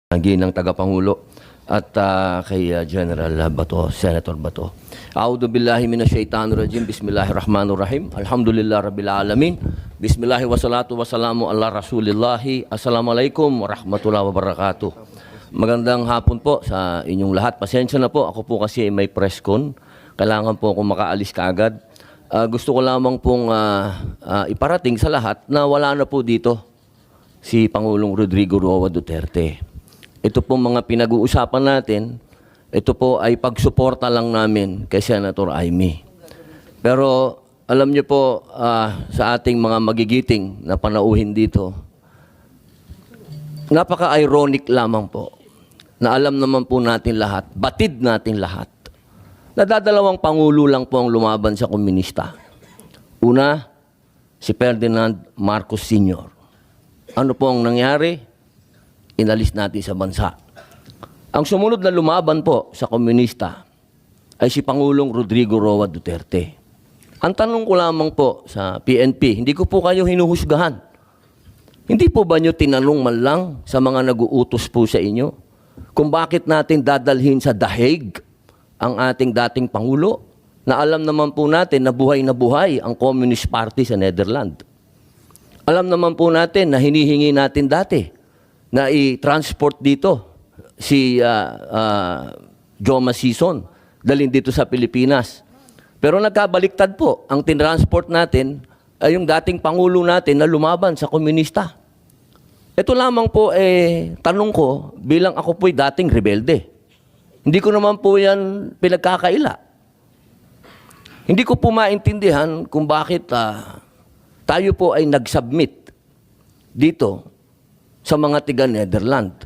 Ginang Tagapangulo at kay General Bato, Senator Bato. A'udhu billahi minasyaitanir rajim. Bismillahirrahmanirrahim. Alhamdulillah rabbil alamin. Bismillahi wassalatu wassalamu ala rasulillahi. Assalamualaikum warahmatullahi wabarakatuh. Magandang hapon po sa inyong lahat. Pasensya na po, ako po kasi may press con. Kailangan po akong makaalis kaagad. Gusto ko lamang pong iparating sa lahat na wala na po dito si Pangulong Rodrigo Roa Duterte. Ito po mga pinag-uusapan natin, ito po ay pagsuporta lang namin kay Senator Amy. Pero alam niyo po sa ating mga magigiting na panauhin dito, napaka-ironic lamang po na alam naman po natin lahat, batid natin lahat, na dadalawang pangulo lang po ang lumaban sa komunista. Una, si Ferdinand Marcos Sr. Ano po ang nangyari? Inalis natin sa bansa. Ang sumunod na lumaban po sa komunista ay si Pangulong Rodrigo Roa Duterte. Ang tanong ko lamang po sa PNP, hindi ko po kayo hinuhusgahan. Hindi po ba nyo tinanong man lang sa mga nag-uutos po sa inyo kung bakit natin dadalhin sa The Hague ang ating dating Pangulo na alam naman po natin na buhay ang Communist Party sa Netherlands. Alam naman po natin na hinihingi natin dati na i-transport dito si Joma Sison, dalhin dito sa Pilipinas. Pero nagkabaliktad po, ang tinransport natin ay yung dating Pangulo natin na lumaban sa komunista. Ito lamang po, tanong ko, bilang ako po'y dating rebelde. Hindi ko naman po yan pinagkakaila. Hindi ko po maintindihan kung bakit tayo po ay nag-submit dito sa mga tiga-Netherlands.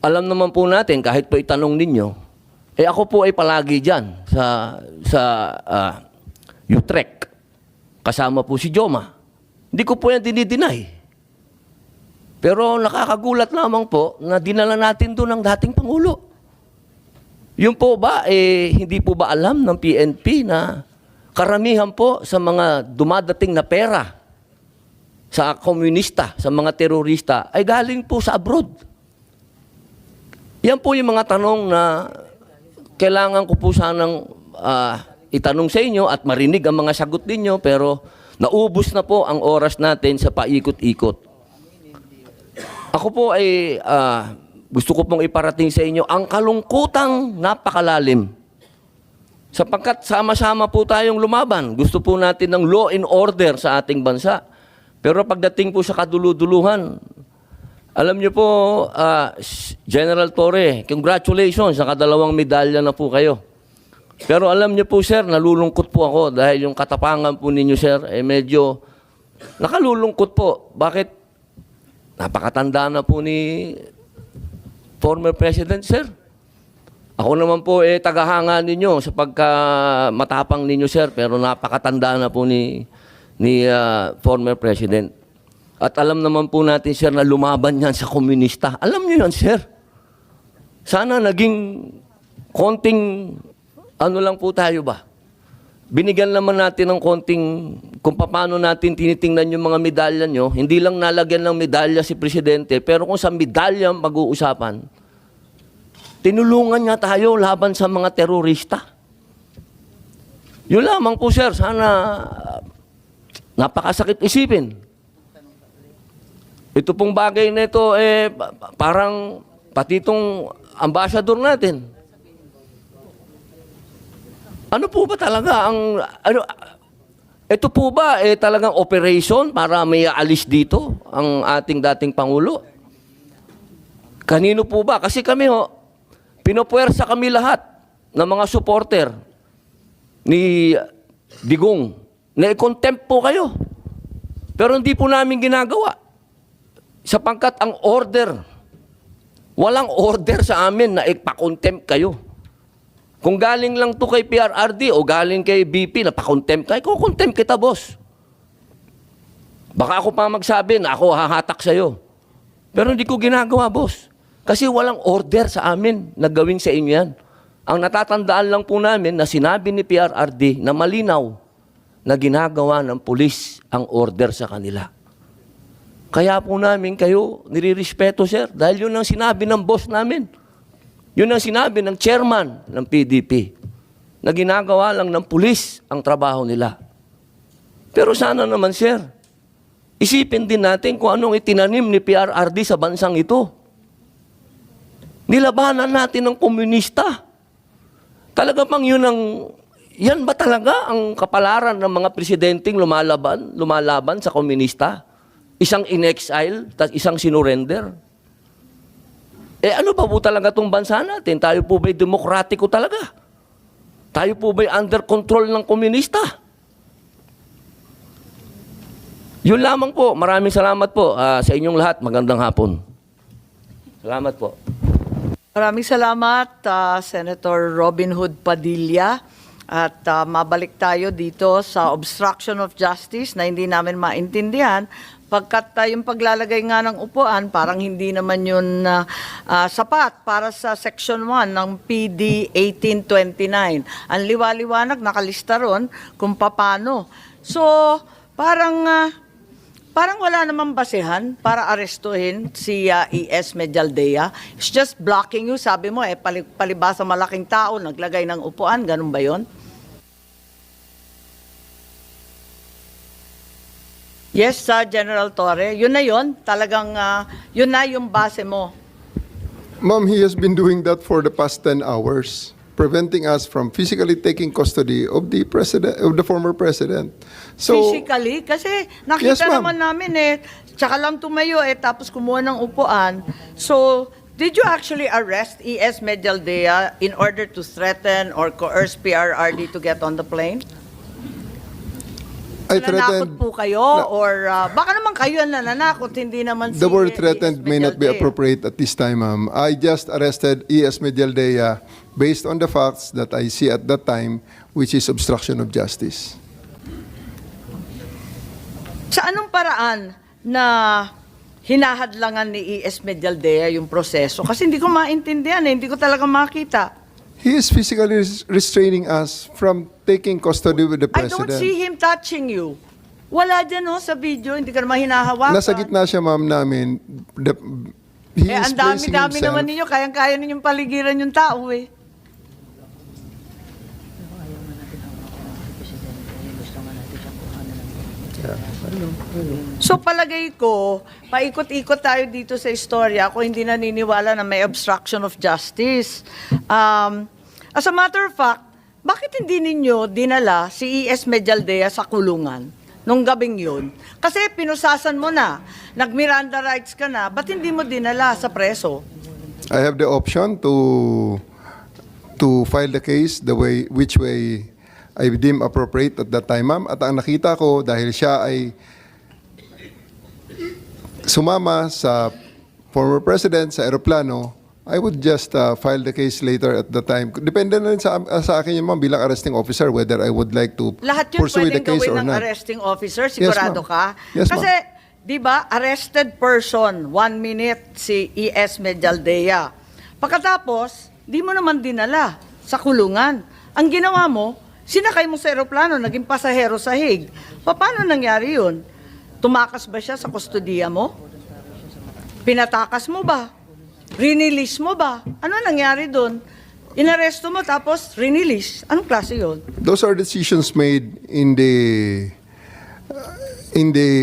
Alam naman po natin, kahit po itanong ninyo, ako po ay palagi dyan sa Utrecht. Kasama po si Joma. Hindi ko po yan dinideny. Pero nakakagulat lamang po na dinala natin doon ang dating Pangulo. Yun po ba, hindi po ba alam ng PNP na karamihan po sa mga dumadating na pera sa komunista, sa mga terorista, ay galing po sa abroad. Yan po yung mga tanong na kailangan ko po sanang itanong sa inyo at marinig ang mga sagot ninyo, pero naubos na po ang oras natin sa paikot-ikot. Ako po ay gusto ko pong iparating sa inyo ang kalungkutang napakalalim. Sapagkat sama-sama po tayong lumaban. Gusto po natin ng law and order sa ating bansa. Pero pagdating po sa kaduluduluhan, alam niyo po, General Torre, congratulations, nakadalawang medalya na po kayo. Pero alam niyo po, sir, nalulungkot po ako dahil yung katapangan po ninyo, sir, medyo nakalulungkot po. Bakit? Napakatanda na po ni former President, sir. Ako naman po, tagahanga ninyo sa pagkamatapang ninyo, sir, pero napakatanda na po ni former President. At alam naman po natin, sir, na lumaban yan sa komunista. Alam niyo yan, sir. Sana naging konting, lang po tayo ba? Binigyan naman natin ng konting, kung paano natin tinitingnan yung mga medalya nyo, hindi lang nalagyan ng medalya si Presidente, pero kung sa medalya mag-uusapan, tinulungan niya tayo laban sa mga terorista. Yun lamang po, sir. Sana napakasakit isipin. Ito pong bagay na ito, parang pati itong ambassador natin. Ano po ba talaga ang, ito po ba talagang operation para may alis dito ang ating dating Pangulo? Kanino po ba? Kasi kami pinopuwersa kami lahat ng mga supporter ni Digong na i-contempt po kayo. Pero hindi po namin ginagawa. Sapagkat ang order, walang order sa amin na ipa-contempt kayo. Kung galing lang to kay PRRD o galing kay BP na pa-contempt kayo, kukontempt kita, boss. Baka ako pa magsabi na ako hahatak sa'yo. Pero hindi ko ginagawa, boss. Kasi walang order sa amin na gawin sa inyo yan. Ang natatandaan lang po namin na sinabi ni PRRD na malinaw na ginagawa ng pulis ang order sa kanila. Kaya po namin kayo nirirespeto, sir. Dahil yun ang sinabi ng boss namin. Yun ang sinabi ng chairman ng PDP. Na ginagawa lang ng pulis ang trabaho nila. Pero sana naman, sir, isipin din natin kung anong itinanim ni PRRD sa bansang ito. Nilabanan natin ng komunista. Talaga bang yan ba talaga ang kapalaran ng mga presidenteng lumalaban sa komunista? Isang in-exile, isang sinurrender? Ano ba po talaga itong bansa natin? Tayo po ba'y demokratiko talaga? Tayo po ba'y under control ng komunista? Yun lamang po. Maraming salamat po sa inyong lahat. Magandang hapon. Salamat po. Maraming salamat, Senator Robin Hood Padilla. At mabalik tayo dito sa obstruction of justice na hindi namin maintindihan pagkat yung paglalagay nga ng upuan, parang hindi naman yun sapat para sa Section 1 ng PD 1829. Ang liwa-liwanag, nakalista ron kung paano. So, parang wala namang basehan para arestuhin si E.S. Medialdea. It's just blocking you. Sabi mo, palibasa malaking tao, naglagay ng upuan. Ganun ba yun? Yes, General Torre. Yun na yun. Talagang yun na yung base mo. Ma'am, he has been doing that for the past 10 hours, preventing us from physically taking custody of the president, of the former president. So, Physically? Kasi nakita Yes, ma'am. naman namin tsaka lang tumayo tapos kumuha ng upuan. So, did you actually arrest E.S. Medialdea in order to threaten or coerce PRRD to get on the plane? I Nananakot threatened. po kayo or baka naman kayo ang nananakot, hindi naman The si word E.S. threatened may not be Medialdea. appropriate at this time, ma'am. I just arrested E.S. Medialdea based on the facts that I see at that time, which is obstruction of justice. Sa anong paraan na hinahadlangan ni E.S. Medialdea yung proseso? Kasi hindi ko maintindihan, hindi ko talaga makita. He is physically restraining us from taking custody with the I don't president. see him touching you. Wala dyan sa video, hindi ka naman hinahawakan. Nasa gitna siya, ma'am, namin. He is Ang placing dami-dami naman himself. ninyo, kayang-kaya ninyong paligiran yung tao So palagay ko, paikot-ikot tayo dito sa istorya kung hindi naniniwala na may obstruction of justice. As a matter of fact, bakit hindi ninyo dinala si E.S. Medialdea sa kulungan nung gabing yun? Kasi pinusasan mo na, nag-Miranda rights ka na, ba't hindi mo dinala sa preso? I have the option to file the case which way I deem appropriate at that time, ma'am. At ang nakita ko, dahil siya ay sumama sa former president sa aeroplano, I would just file the case later at the time. Depende na rin sa akin yun, ma'am, bilang arresting officer, whether I would like to Lahat yun pursue the pwedeng case gawin or ng not. arresting officer, sigurado ma'am. ka? Yes, ma'am. Kasi, di ba, arrested person, 1 minute si E.S. Medialdea. Pagkatapos, di mo naman dinala sa kulungan. Ang ginawa mo, sinakay mo sa aeroplano, naging pasahero sa Hague. Paano nangyari yun? Tumakas ba siya sa kustodiya mo? Pinatakas mo ba? Rinilis mo ba? Ano nangyari doon? Inaresto mo tapos rinilis. Anong klase yun? Those are decisions made in the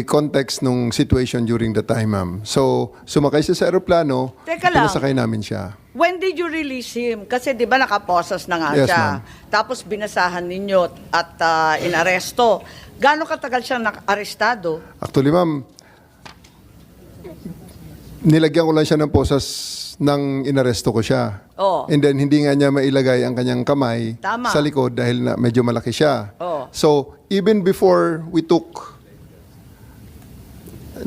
context ng situation during the time, ma'am. So, sumakay siya sa aeroplano, Teka lang. pinasakay namin siya. When did you release him? Kasi di ba nakaposas na nga Yes, siya. ma'am. Tapos binasahan ninyo at inaresto. Gaano katagal siyang arestado? Actually, ma'am, nilagyan ko lang siya ng posas nang inaresto ko siya. Oo. And then, hindi nga niya mailagay ang kanyang kamay Tama. sa likod dahil na medyo malaki siya. Oo. So, even before we took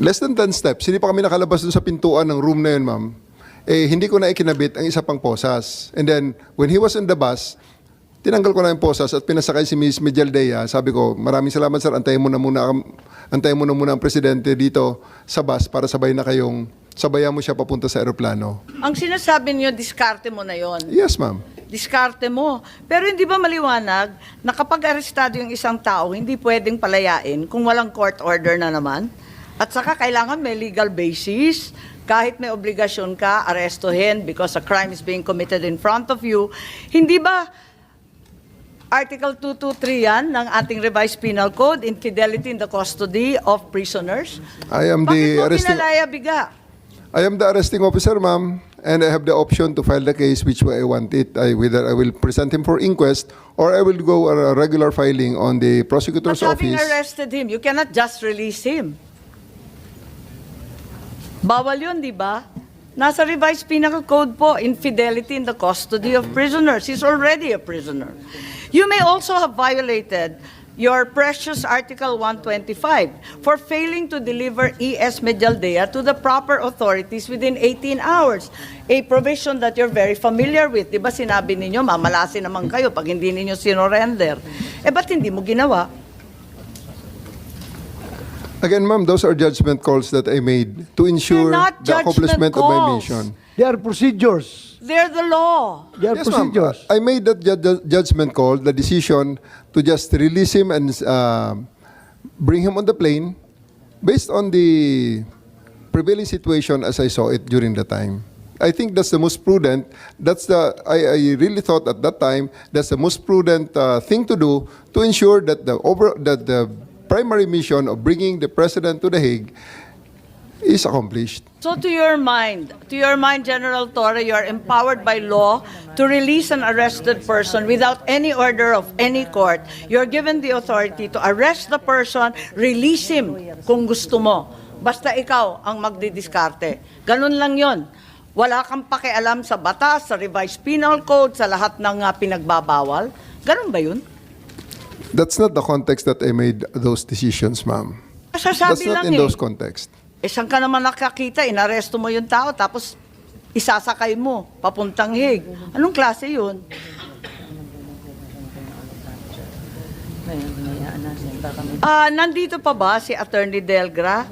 less than 10 steps, hindi pa kami nakalabas dun sa pintuan ng room na yun, ma'am, hindi ko na ikinabit ang isa pang posas. And then, when he was in the bus, tinanggal ko na yung posas at pinasakay si Ms. Medialdea. Sabi ko, maraming salamat, sir. Antayin mo na muna ang presidente dito sa bus para sabayan mo siya papunta sa aeroplano. Ang sinasabi niyo, diskarte mo na yon. Yes, ma'am. Diskarte mo. Pero hindi ba maliwanag na kapag arestado yung isang tao, hindi pwedeng palayain kung walang court order na naman? At saka kailangan may legal basis. Kahit may obligasyon ka, arestuhin because a crime is being committed in front of you. Hindi ba Article 223 yan ng ating revised penal code, infidelity in the custody of prisoners? I am Bakit the mo arresting pinalaya-biga? I am the arresting officer, ma'am, and I have the option to file the case which way I want it. Whether I will present him for inquest or I will go a regular filing on the But prosecutor's having office. arrested him, you cannot just release him. Bawal yun, di ba? Nasa revised penal code po, infidelity in the custody of prisoners. He's already a prisoner. You may also have violated your precious Article 125 for failing to deliver ES Medialdea to the proper authorities within 18 hours. A provision that you're very familiar with. Di ba sinabi ninyo, mamalasin naman kayo pag hindi ninyo sinorender. Ba't hindi mo ginawa? Again, ma'am, those are judgment calls that I made to ensure They're not the accomplishment judgment of my calls. mission. They are procedures. They're the law. They are Yes, ma'am. procedures. I made that judgment call, the decision to just release him and bring him on the plane based on the prevailing situation as I saw it during the time. I think that's the most prudent. I really thought at that time that's the most prudent thing to do to ensure that the primary mission of bringing the president to The Hague is accomplished. So to your mind, General Torre, you are empowered by law to release an arrested person without any order of any court. You're given the authority to arrest the person, release him kung gusto mo. Basta ikaw ang magdidiskarte. Ganun lang yon. Wala kang pakialam sa batas, sa revised penal code, sa lahat ng pinagbabawal. Ganun ba yun? That's not the context that I made those decisions, ma'am. That's Sasabi not lang in eh. those contexts. Saan ka naman nakakita? Inaresto mo yung tao, tapos isasakay mo, papuntang Hague. Anong klase yun? Nandito pa ba si Attorney Delgra?